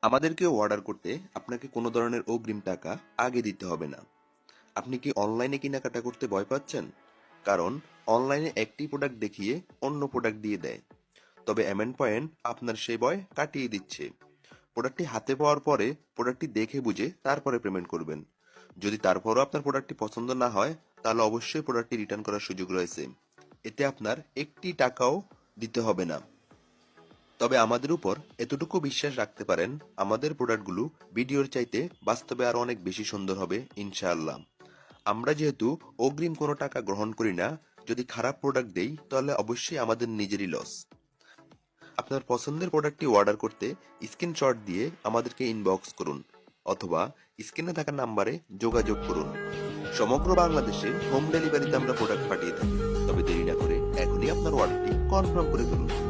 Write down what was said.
আমাদেরকে অর্ডার করতে আপনাকে কোনো ধরনের অগ্রিম টাকা আগে দিতে হবে না। আপনি কি অনলাইনে কেনাকাটা করতে ভয় পাচ্ছেন? কারণ অনলাইনে একটি প্রোডাক্ট দেখিয়ে অন্য প্রোডাক্ট দিয়ে দেয়। তবে এমএন পয়েন্ট আপনার সেই ভয় কাটিয়ে দিচ্ছে। প্রোডাক্টটি হাতে পাওয়ার পরে প্রোডাক্টটি দেখে বুঝে তারপরে পেমেন্ট করবেন। যদি তারপরও আপনার প্রোডাক্টটি পছন্দ না হয়, তাহলে অবশ্যই প্রোডাক্টটি রিটার্ন করার সুযোগ রয়েছে। এতে আপনার একটি টাকাও দিতে হবে না। তবে আমাদের উপর এতটুকু বিশ্বাস রাখতে পারেন, আমাদের প্রোডাক্টগুলো ভিডিওর চাইতে বাস্তবে আরো অনেক বেশি সুন্দর হবে ইনশাআল্লাহ। আমরা যেহেতু অগ্রিম কোনো টাকা গ্রহণ করি না, যদি খারাপ প্রোডাক্ট দেই তাহলে অবশ্যই আমাদের নিজেরই লস। আপনার পছন্দের প্রোডাক্টটি অর্ডার করতে স্ক্রিনশট দিয়ে আমাদেরকে ইনবক্স করুন অথবা স্ক্রিনে থাকা নাম্বারে যোগাযোগ করুন। সমগ্র বাংলাদেশে হোম ডেলিভারিতে আমরা প্রোডাক্ট পাঠিয়ে থাকি। তবে দেরি না করে এখনই আপনার অর্ডারটি কনফার্ম করে ফেলুন।